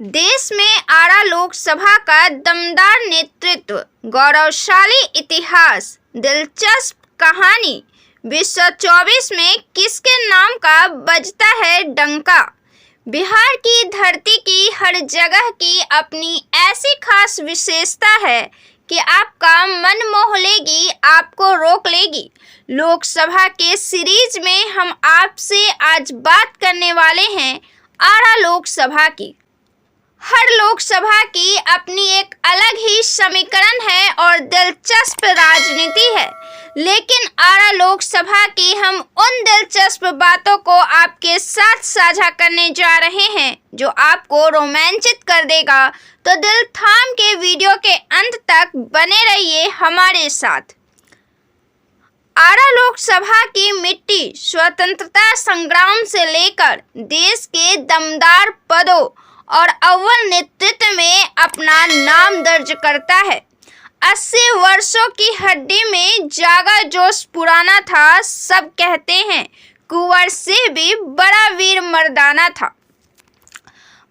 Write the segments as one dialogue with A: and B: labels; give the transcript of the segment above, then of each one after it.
A: देश में आरा लोकसभा का दमदार नेतृत्व, गौरवशाली इतिहास, दिलचस्प कहानी। विश्व 24 में किसके नाम का बजता है डंका। बिहार की धरती की हर जगह की अपनी ऐसी खास विशेषता है कि आपका मन मोह लेगी, आपको रोक लेगी। लोकसभा के सीरीज में हम आपसे आज बात करने वाले हैं आरा लोकसभा की। हर लोकसभा की अपनी एक अलग ही समीकरण है और दिलचस्प राजनीति है, लेकिन आरा लोकसभा की हम उन दिलचस्प बातों को आपके साथ साझा करने जा रहे हैं जो आपको रोमांचित कर देगा। तो दिल थाम के वीडियो के अंत तक बने रहिए हमारे साथ। आरा लोकसभा की मिट्टी स्वतंत्रता संग्राम से लेकर देश के दमदार पदों और अव्वल नेतृत्व में अपना नाम दर्ज करता है। 80 वर्षों की हड्डी में जागा जोश पुराना था। सब कहते हैं कुंवर सिंह भी बड़ा वीर मर्दाना था।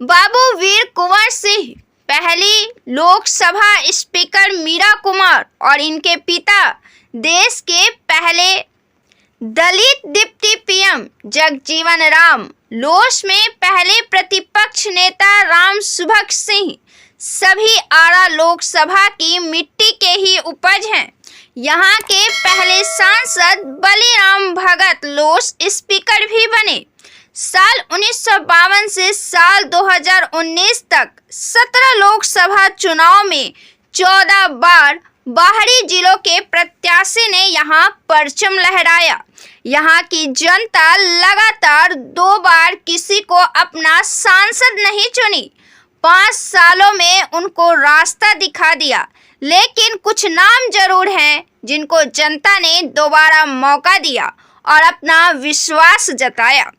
A: बाबू वीर कुंवर सिंह पहली लोकसभा स्पीकर मीरा कुमार और इनके पिता देश के पहले दलित डिप्टी पीएम जगजीवन राम, लोस में पहले प्रतिपक्ष नेता राम सुभग सिंह, सभी आरा लोकसभा की मिट्टी के ही उपज हैं। यहाँ के पहले सांसद बलिराम भगत लोस स्पीकर भी बने। साल 1952 से साल 2019 तक 17 लोकसभा चुनाव में 14 बार बाहरी जिलों के प्रत्याशी ने यहाँ परचम लहराया। यहाँ की जनता लगातार 2 बार किसी को अपना सांसद नहीं चुनी। 5 सालों में उनको रास्ता दिखा दिया, लेकिन कुछ नाम जरूर हैं जिनको जनता ने दोबारा मौका दिया और अपना विश्वास जताया।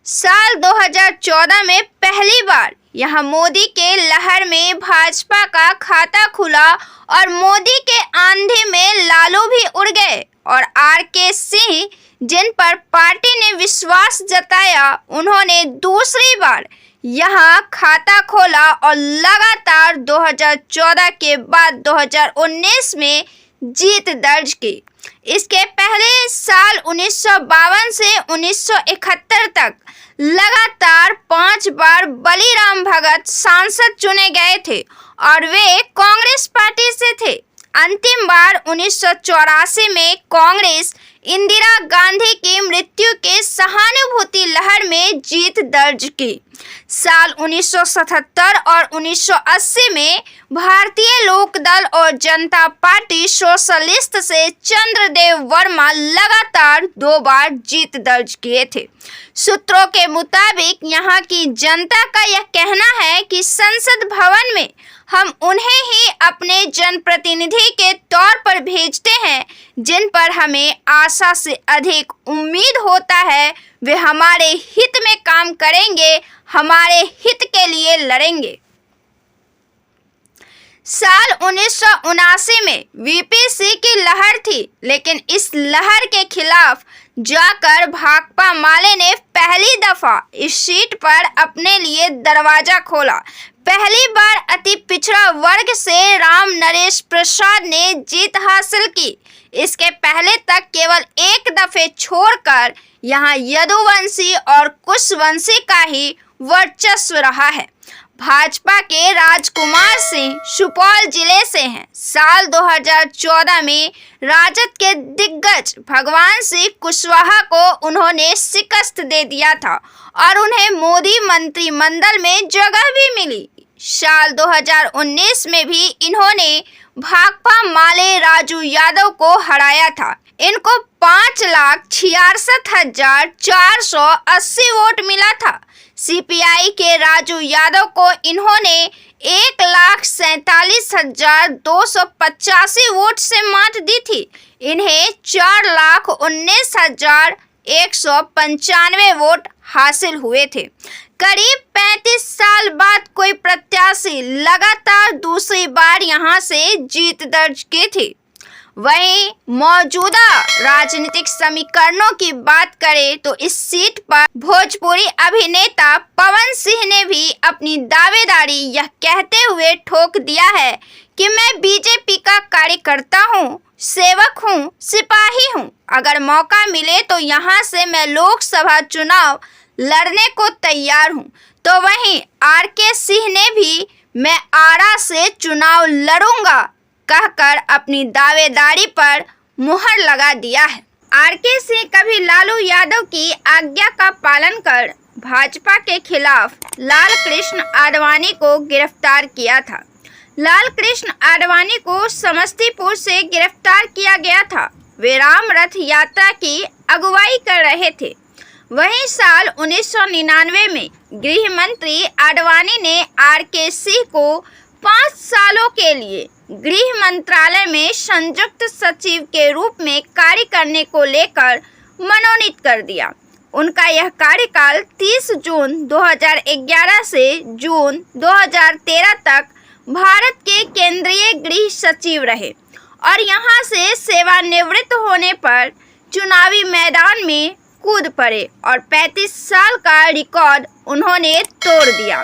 A: साल 2014 में पहली बार यहाँ मोदी के लहर में भाजपा का खाता खुला और मोदी के आंधे में लालू भी उड़ गए और आर.के. सिंह, जिन पर पार्टी ने विश्वास जताया, उन्होंने दूसरी बार यहाँ खाता खोला और लगातार 2014 के बाद 2019 में जीत दर्ज की। इसके पहले साल 1952 से 1971 तक लगातार 5 बार बलिराम भगत सांसद चुने गए थे और वे कांग्रेस पार्टी से थे। अंतिम बार 1984 में कांग्रेस इंदिरा गांधी की मृत्यु के सहानुभूति लहर में जीत दर्ज की। साल 1977 और 1980 में भारतीय लोकदल और जनता पार्टी सोशलिस्ट से चंद्रदेव वर्मा लगातार 2 बार जीत दर्ज किए थे। सूत्रों के मुताबिक यहाँ की जनता का यह कहना है कि संसद भवन में हम उन्हें ही अपने जनप्रतिनिधि के तौर पर भेजते हैं जिन पर हमें आशा से अधिक उम्मीद होता है। वे हमारे हित में काम करेंगे, हमारे हित के लिए लड़ेंगे। साल 1979 में वीपी की लहर थी, लेकिन इस लहर के खिलाफ जाकर भाकपा माले ने पहली दफा इस सीट पर अपने लिए दरवाजा खोला। पहली बार अति पिछड़ा वर्ग से राम नरेश प्रसाद ने जीत हासिल की। इसके पहले तक केवल एक दफे छोड़कर यहाँ यदुवंशी और कुशवंशी का ही वर्चस्व रहा है। भाजपा के राजकुमार सिंह सुपौल जिले से हैं। साल 2014 में राजद के दिग्गज भगवान सिंह कुशवाहा को उन्होंने शिकस्त दे दिया था और उन्हें मोदी मंत्रिमंडल में जगह भी मिली। साल 2019 में भी इन्होंने भाकपा माले राजू यादव को हराया था। इनको 5,66,480 वोट मिला था। सीपीआई के राजू यादव को इन्होंने 1,47,285 वोट से मात दी थी। इन्हें 4,19,195 वोट हासिल हुए थे। करीब 35 साल बाद कोई प्रत्याशी लगातार दूसरी बार यहां से जीत दर्ज की थी। वहीं मौजूदा राजनीतिक समीकरणों की बात करें तो इस सीट पर भोजपुरी अभिनेता पवन सिंह ने भी अपनी दावेदारी यह कहते हुए ठोक दिया है कि मैं बीजेपी का कार्यकर्ता हूँ, सेवक हूँ, सिपाही हूँ। अगर मौका मिले तो यहाँ से मैं लोकसभा चुनाव लड़ने को तैयार हूँ। तो वहीं आरके सिंह ने भी मैं आरा से चुनाव लड़ूंगा कहकर अपनी दावेदारी पर मुहर लगा दिया है। आरके सिंह कभी लालू यादव की आज्ञा का पालन कर भाजपा के खिलाफ लाल कृष्ण आडवाणी को गिरफ्तार किया था। लाल कृष्ण आडवाणी को समस्तीपुर से गिरफ्तार किया गया था। वे राम रथ यात्रा की अगुवाई कर रहे थे। वहीं साल 1999 में गृह मंत्री आडवाणी ने आरके सिंह को 5 सालों के लिए गृह मंत्रालय में संयुक्त सचिव के रूप में कार्य करने को लेकर मनोनीत कर दिया। उनका यह कार्यकाल 30 जून 2011 से जून 2013 तक भारत के केंद्रीय गृह सचिव रहे और यहां से सेवानिवृत्त होने पर चुनावी मैदान में कूद पड़े और 35 साल का रिकॉर्ड उन्होंने तोड़ दिया।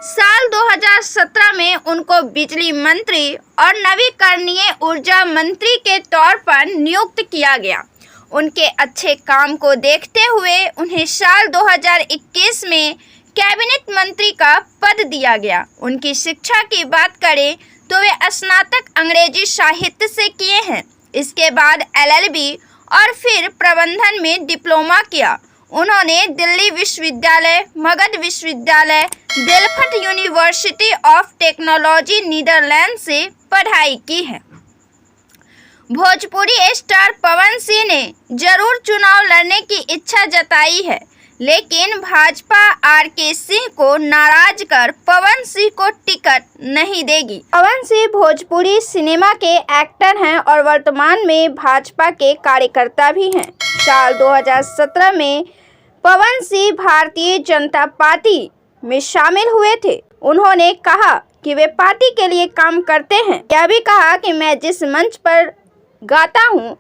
A: साल 2017 में उनको बिजली मंत्री और नवीकरणीय ऊर्जा मंत्री के तौर पर नियुक्त किया गया। उनके अच्छे काम को देखते हुए उन्हें साल 2021 में कैबिनेट मंत्री का पद दिया गया। उनकी शिक्षा की बात करें तो वे स्नातक अंग्रेजी साहित्य से किए हैं। इसके बाद LLB और फिर प्रबंधन में डिप्लोमा किया। उन्होंने दिल्ली विश्वविद्यालय, मगध विश्वविद्यालय, Delft university of technology Netherland से पढ़ाई की है। भोजपुरी स्टार पवन सिंह ने जरूर चुनाव लड़ने की इच्छा जताई है, लेकिन भाजपा आरके सिंह को नाराज कर पवन सिंह को टिकट नहीं देगी। पवन सिंह भोजपुरी सिनेमा के एक्टर हैं और वर्तमान में भाजपा के कार्यकर्ता भी हैं। साल 2017 में पवन सिंह भारतीय जनता पार्टी में शामिल हुए थे। उन्होंने कहा कि वे पार्टी के लिए काम करते हैं। यह भी कहा कि मैं जिस मंच पर गाता हूँ,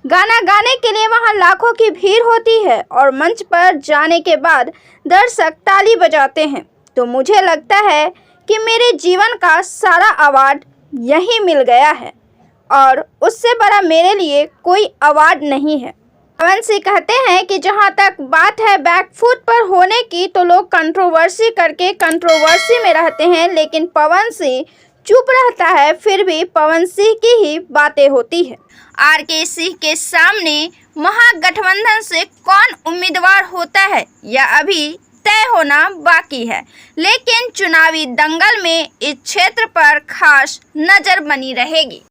A: गाना गाने के लिए वहाँ लाखों की भीड़ होती है और मंच पर जाने के बाद दर्शक ताली बजाते हैं। तो मुझे लगता है कि मेरे जीवन का सारा अवार्ड यहीं मिल गया है और उससे बड़ा मेरे लिए कोई अवार्ड नहीं है। पवन सिंह कहते हैं कि जहां तक बात है बैकफुट पर होने की, तो लोग कंट्रोवर्सी करके कंट्रोवर्सी में रहते हैं, लेकिन पवन सिंह चुप रहता है। फिर भी पवन सिंह की ही बातें होती है। आरके सिंह के सामने महागठबंधन से कौन उम्मीदवार होता है यह अभी तय होना बाकी है, लेकिन चुनावी दंगल में इस क्षेत्र पर खास नजर बनी रहेगी।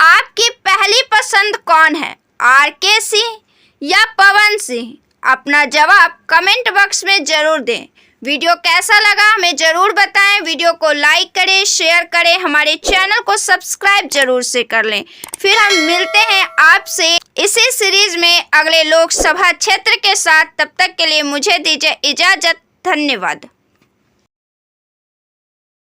A: आपकी पहली पसंद कौन है, आरके सिंह या पवन सिंह? अपना जवाब कमेंट बॉक्स में जरूर दें। वीडियो कैसा लगा हमें जरूर बताएं। वीडियो को लाइक करें, शेयर करें, हमारे चैनल को सब्सक्राइब जरूर से कर लें। फिर हम मिलते हैं आपसे इसी सीरीज में अगले लोकसभा क्षेत्र के साथ। तब तक के लिए मुझे दीजिए इजाजत। धन्यवाद।